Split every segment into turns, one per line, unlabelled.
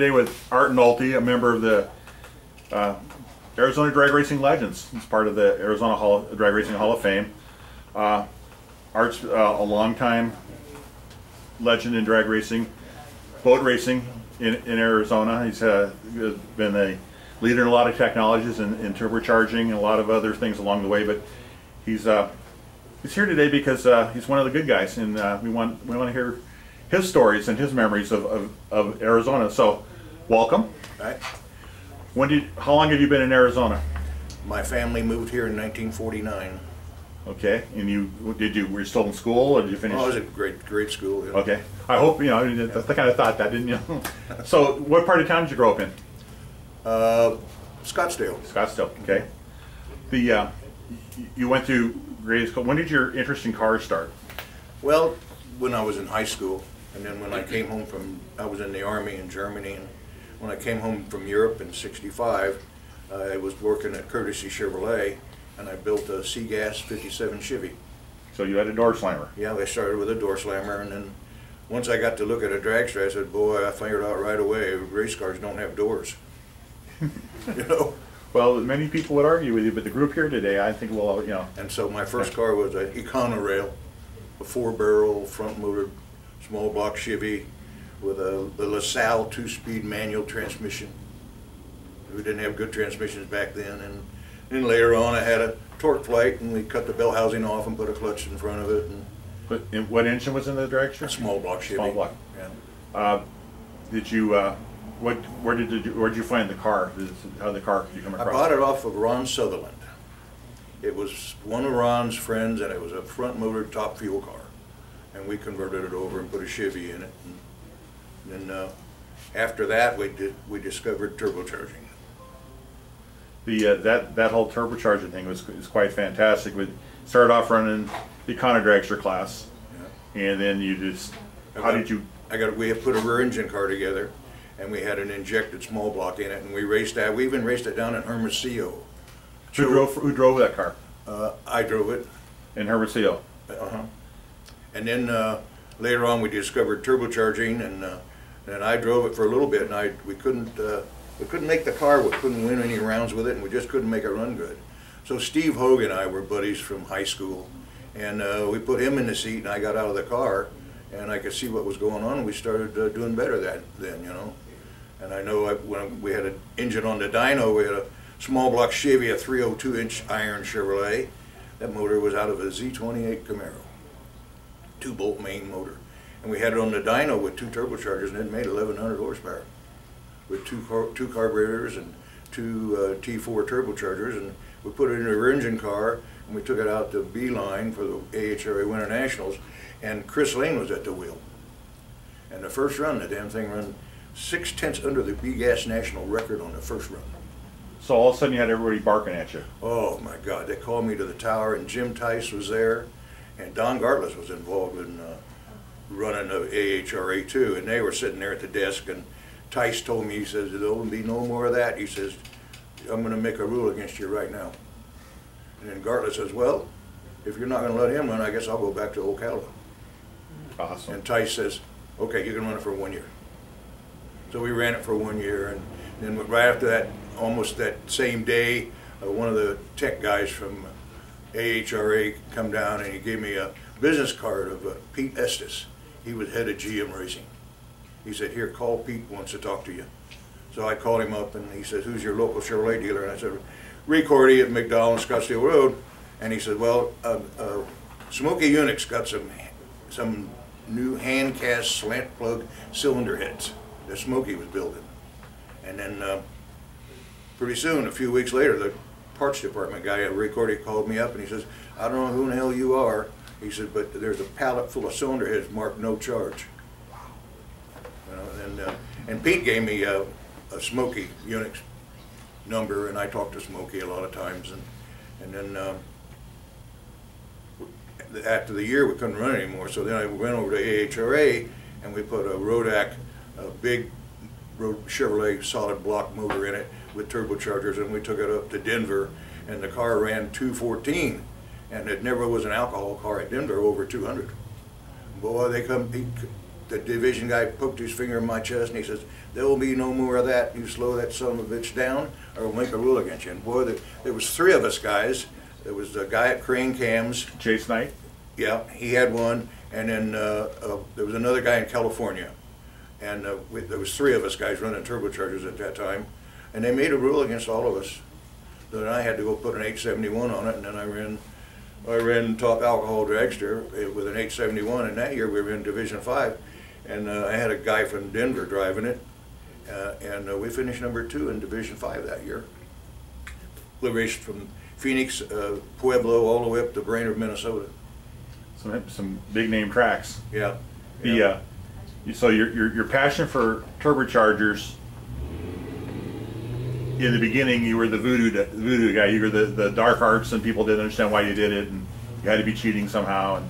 today with Art Nolte, a member of the Arizona Drag Racing Legends. He's part of the Arizona Drag Racing Hall of Fame. Art's a longtime legend in drag racing, boat racing in Arizona. He's been a leader in a lot of technologies in turbocharging and a lot of other things along the way. But he's here today because he's one of the good guys, and we want to hear his stories and his memories of Arizona. So, welcome.
Right.
How long have you been in Arizona?
My family moved here in 1949.
Okay, and were you still in school, or did you finish?
Oh, it was a great school. Yeah.
Okay, I hope I kind of thought that, didn't you? So, what part of town did you grow up in?
Scottsdale.
Scottsdale. Okay. You went to grade school. When did your interest in cars start?
Well, when I was in high school, and then when I came home I was in the Army in Germany, and when I came home from Europe in '65, I was working at Courtesy Chevrolet, and I built a C-Gas 57 Chevy.
So you had a door slammer.
Yeah, I started with a door slammer, and then once I got to look at a dragster, I said, boy, I figured out right away, race cars don't have doors. You know?
Well, many people would argue with you, but the group here today, I think will,
And so my first car was an Econorail, a 4-barrel front-motor small block Chevy with the LaSalle 2-speed manual transmission. We didn't have good transmissions back then, and then later on I had a torque flight, and we cut the bell housing off and put a clutch in front of it.
And what engine was in the dragster?
A small block Chevy.
Small block.
Yeah.
Did you? Where did you find the car? How the car did you come across?
I bought it off of Ron Sutherland. It was one of Ron's friends, and it was a front-motor top fuel car, and we converted it over and put a Chevy in it. And then after that, we discovered turbocharging.
That whole turbocharging thing is quite fantastic. We started off running the Econo Dragster class, yeah. And then you just we had put a rear engine car together, and we had an injected small block in it, and we raced that. We even raced it down in Hermosillo. Who drove that car?
I drove it.
In Hermosillo.
And then later on, we discovered turbocharging, and I drove it for a little bit, and we couldn't make the car. We couldn't win any rounds with it, and we just couldn't make it run good. So Steve Hogan and I were buddies from high school, and we put him in the seat, and I got out of the car, and I could see what was going on, and we started doing better then, you know. And I know when we had an engine on the dyno, we had a small block Chevy, a 302-inch iron Chevrolet. That motor was out of a Z28 Camaro, 2-bolt main motor. And we had it on the dyno with 2 turbochargers, and it made 1,100 horsepower with two carburetors and 2 T4 turbochargers. And we put it in a rear engine car, and we took it out to B-line for the AHRA Winter Nationals, and Chris Lane was at the wheel. And the first run, the damn thing ran 6/10 under the B-Gas national record on the first run.
So all of a sudden you had everybody barking at you.
Oh my God, they called me to the tower, and Jim Tice was there, and Don Gartless was involved in running the AHRA too, and they were sitting there at the desk, and Tice told me, he says, there'll be no more of that. He says, I'm going to make a rule against you right now. And then Gartless says, well, if you're not going to let him run, I guess I'll go back to Ocala.
Awesome.
And Tice says, okay, you can run it for 1 year. So we ran it for 1 year, and then right after that, almost that same day, one of the tech guys from AHRA come down, and he gave me a business card of Pete Estes. He was head of GM Racing. He said, here, call Pete, wants to talk to you. So I called him up, and he said, who's your local Chevrolet dealer? And I said, Rick Horty at McDowell and Scottsdale Road. And he said, well, Smokey Unix got some new hand-cast slant plug cylinder heads that Smokey was building. And then pretty soon, a few weeks later, the parts department guy at Rick Horty called me up, and he says, I don't know who in the hell you are. He said, but there's a pallet full of cylinder heads marked no charge. You know, and Pete gave me a Smokey Unix number, and I talked to Smokey a lot of times, and then after the year we couldn't run anymore, so then I went over to AHRA, and we put a Rodak, a big Chevrolet solid block motor in it with turbochargers, and we took it up to Denver, and the car ran 214, and it never was an alcohol car at Denver over 200. Boy, they come the division guy poked his finger in my chest and he says, "There will be no more of that. You slow that son of a bitch down, or we'll make a rule against you." And boy, there was 3 of us guys. There was a guy at Crane Cams.
Chase Knight?
Yeah, he had one. And then there was another guy in California. And there was 3 of us guys running turbochargers at that time. And they made a rule against all of us. So then I had to go put an 871 on it, and then I ran top alcohol dragster with an 871, and that year we were in Division 5. And I had a guy from Denver driving it, and we finished number 2 in Division 5 that year. We raced from Phoenix, Pueblo, all the way up to Brainerd, Minnesota.
Some big name tracks.
Yeah.
So your passion for turbochargers, in the beginning you were the voodoo guy. You were the dark arts, and people didn't understand why you did it, and you had to be cheating somehow.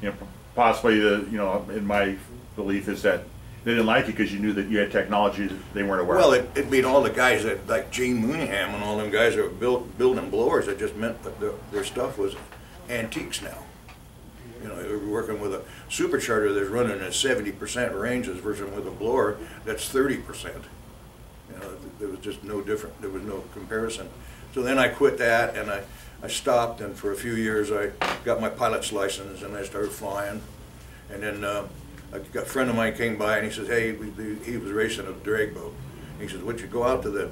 And possibly in my belief is that they didn't like you because you knew that you had technology that they weren't aware of.
Well, it made all the guys that, like Gene Mooneyham and all them guys that were building blowers, it just meant that their stuff was antiques now. You're working with a supercharger that's running at 70% ranges versus with a blower that's 30%. There was just no different. There was no comparison. So then I quit that, and I stopped, and for a few years I got my pilot's license, and I started flying. And then a friend of mine came by, and he says, "Hey," he was racing a drag boat. He says, "Would you go out to the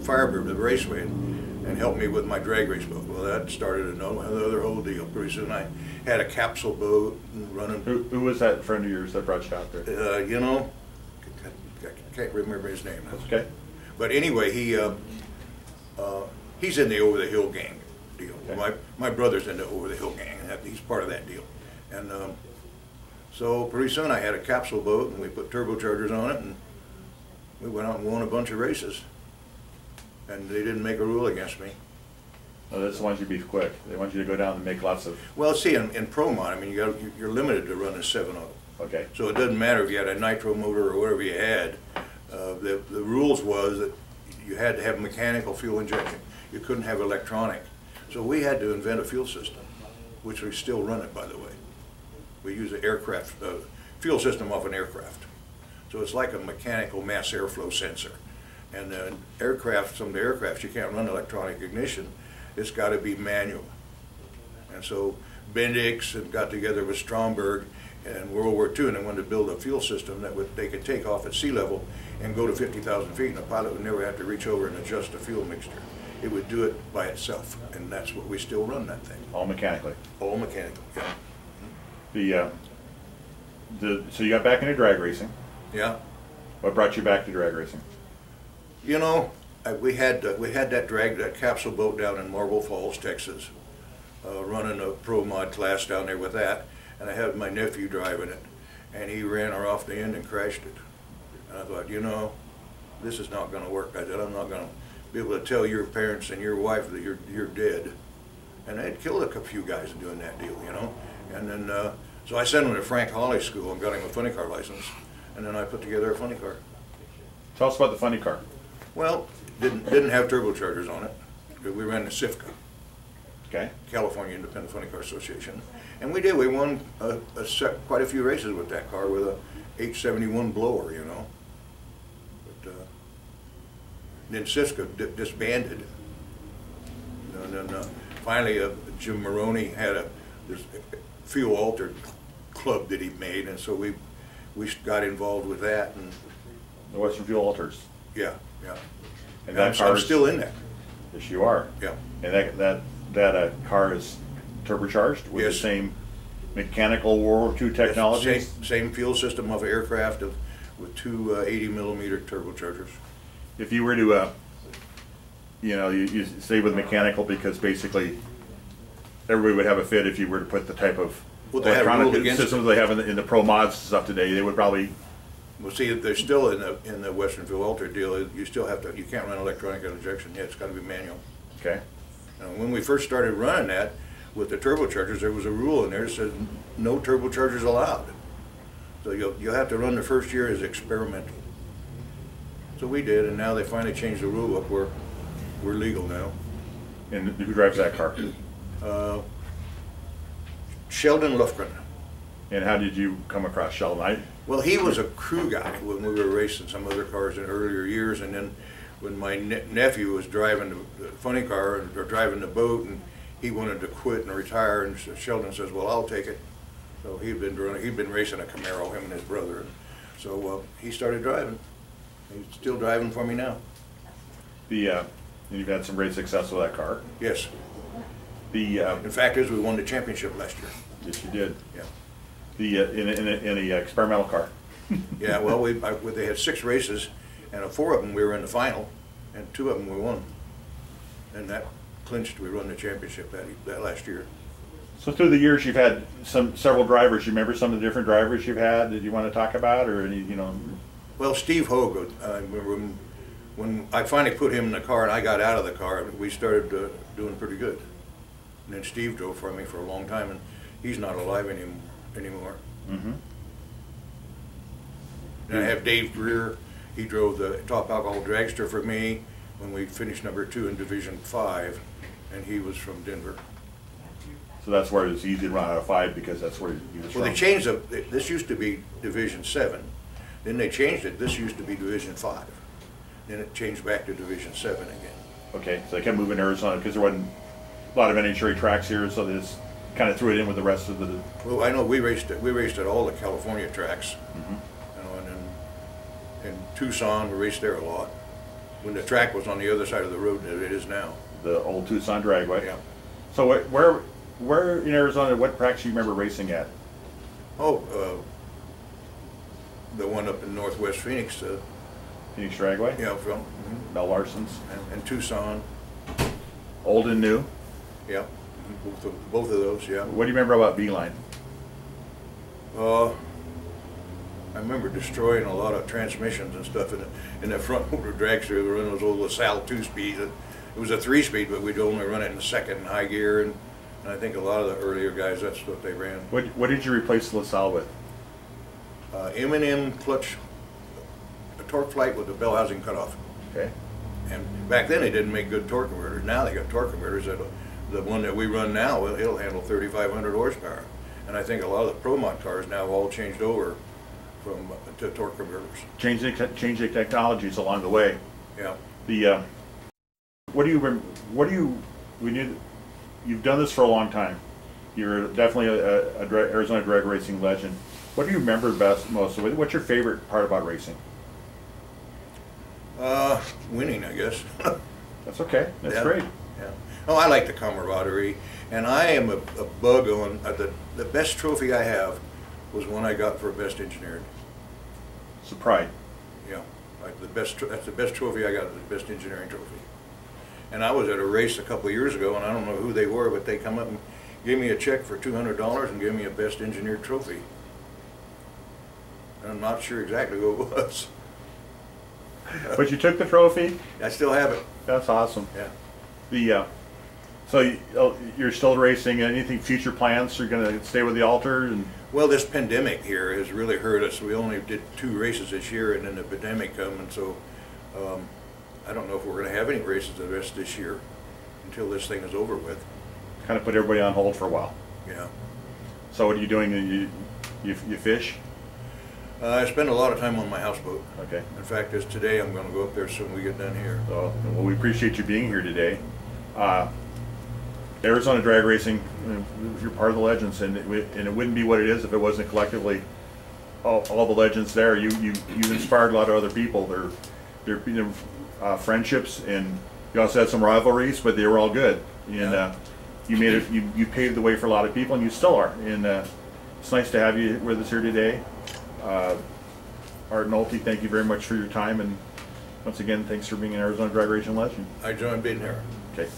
Firebird, the raceway, and help me with my drag race boat?" Well, that started another whole deal. Pretty soon I had a capsule boat and running.
Who was that friend of yours that brought you out there?
I can't remember his name now.
That's okay.
But anyway, he's in the Over the Hill gang deal.
Okay.
My brother's in the Over the Hill gang, and he's part of that deal. And so pretty soon I had a capsule boat, and we put turbochargers on it, and we went out and won a bunch of races. And they didn't make a rule against me.
Oh, that's the ones you beat quick. They want you to go down and make lots of.
Well, see, in Pro Mod, I mean, you're limited to running 7 of them.
Okay.
So it doesn't matter if you had a nitro motor or whatever you had. The rules was that you had to have mechanical fuel injection. You couldn't have electronic. So we had to invent a fuel system, which we still run it, by the way. We use an aircraft fuel system off an aircraft. So it's like a mechanical mass airflow sensor. And some of the aircrafts, you can't run electronic ignition. It's got to be manual. And so Bendix and got together with Stromberg in World War II, and they wanted to build a fuel system that they could take off at sea level and go to 50,000 feet, and the pilot would never have to reach over and adjust the fuel mixture. It would do it by itself, and that's what we still run that thing.
All mechanically.
All mechanical, yeah.
So you got back into drag racing.
Yeah.
What brought you back to drag racing?
We had that capsule boat down in Marble Falls, Texas, running a Pro Mod class down there with that, and I had my nephew driving it, and he ran her off the end and crashed it. And I thought, this is not going to work. I said, I'm not going to be able to tell your parents and your wife that you're dead. And they'd killed a few guys doing that deal, And then, so I sent him to Frank Hawley School and got him a funny car license, and then I put together a funny car.
Tell us about the funny car.
Well, didn't have turbochargers on it. We ran the CIFCA,
Okay.
California Independent Funny Car Association, and we did. We won quite a few races with that car with a 871 blower, But then CIFCA disbanded. And then finally, Jim Maroney had this fuel altered club that he made, and so we got involved with that. And
The Western Fuel Alters.
yeah.
And
I'm still in there.
Yes, you are.
Yeah.
And that car is turbocharged with the same mechanical World War II technology.
Same fuel system of aircraft with two 80mm turbochargers.
If you were to, you stay with mechanical because basically everybody would have a fit if you were to put the type of electronic systems they have in the Pro Mods stuff today. They would probably.
Well, see, they're still in the Western Fuel Alter deal. You still have to. You can't run electronic injection. Yeah, it's got to be manual.
Okay.
And when we first started running that with the turbochargers, there was a rule in there that said no turbochargers allowed. So you'll have to run the first year as experimental. So we did, and now they finally changed the rule up where we're legal now.
And who drives that car?
Sheldon Lufgren.
And how did you come across Sheldon?
Well, he was a crew guy when we were racing some other cars in earlier years, and then when my nephew was driving the funny car or driving the boat, and he wanted to quit and retire, and Sheldon says, "Well, I'll take it." So he'd been racing a Camaro, him and his brother, and so he started driving. He's still driving for me now.
You've had some great success with that car.
Yes. In fact, we won the championship last year.
Yes, you did.
Yeah.
In a experimental car.
Yeah. Well, they had 6 races, and 4 of them we were in the final, and 2 of them we won, and that clinched. We won the championship that last year.
So through the years, you've had several drivers. You remember some of the different drivers you've had that you want to talk about, or any,
Well, Steve Hogan. When I finally put him in the car and I got out of the car, we started doing pretty good. And then Steve drove for me for a long time, and he's not alive anymore.
Mm-hmm.
And I have Dave Greer. He drove the top alcohol dragster for me when we finished number 2 in Division 5, and he was from Denver.
So that's where it's easy to run out of 5 because that's where he was from.
Well, they changed this used to be Division 7. Then they changed it. This used to be Division 5. Then it changed back to Division 7 again.
Okay, so they kept moving to Arizona because there wasn't a lot of NHRA tracks here, so they just kind of threw it in with the rest of the.
Well, I know we raced at all the California tracks,
Mm-hmm.
and then in Tucson we raced there a lot. When the track was on the other side of the road than it is now.
The old Tucson Dragway.
Yeah.
So where in Arizona, what tracks do you remember racing at?
Oh, the one up in Northwest Phoenix.
Phoenix Dragway?
Yeah, from
Mel Larson's?
and Tucson.
Old and new?
Yeah, both of those. Yeah.
What do you remember about Beeline?
I remember destroying a lot of transmissions and stuff in the front motor dragster. We were running those old LaSalle 2-speed. It was a 3-speed, but we'd only run it in the second and high gear. And I think a lot of the earlier guys, that's what they ran.
What did you replace LaSalle with?
M&M clutch, a torque flight with the bell housing cut off.
Okay.
And back then they didn't make good torque converters. Now they got torque converters. The one that we run now, it'll handle 3,500 horsepower. And I think a lot of the Pro Mod cars now have all changed over to torque converters.
Changing technologies along the way.
Yeah.
You've done this for a long time. You're definitely a Arizona drag racing legend. What do you remember most? What's your favorite part about racing?
Winning, I guess.
That's okay. That's
Yeah.
great.
Yeah. Oh, I like the camaraderie, and I am a bug on the best trophy I have was one I got for best engineered.
It's a pride.
Yeah, like that's the best trophy I got, the best engineering trophy. And I was at a race a couple of years ago, and I don't know who they were, but they come up and gave me a check for $200 and gave me a best engineered trophy. And I'm not sure exactly who it was.
But you took the trophy?
I still have it.
That's awesome.
Yeah.
So you're still racing. Anything future plans? You're going to stay with the Alter? And
Well, this pandemic here has really hurt us. We only did 2 races this year, and then the pandemic come, and so I don't know if we're going to have any races the rest of this year until this thing is over with.
kind of put everybody on hold for a while.
Yeah.
So what are you doing? You fish?
I spend a lot of time on my houseboat.
Okay.
In fact, as today, I'm going to go up there as soon as we get done here.
So, well, we appreciate you being here today. Arizona Drag Racing, you're part of the legends, and it wouldn't be what it is if it wasn't collectively all the legends there. You've inspired a lot of other people. They're friendships, and you also had some rivalries, but they were all good. And
Yeah.
you made it. You paved the way for a lot of people, and you still are. And it's nice to have you with us here today. Art Nolte, thank you very much for your time, and once again, thanks for being an Arizona Drag Racing legend.
I enjoy being here.
Okay.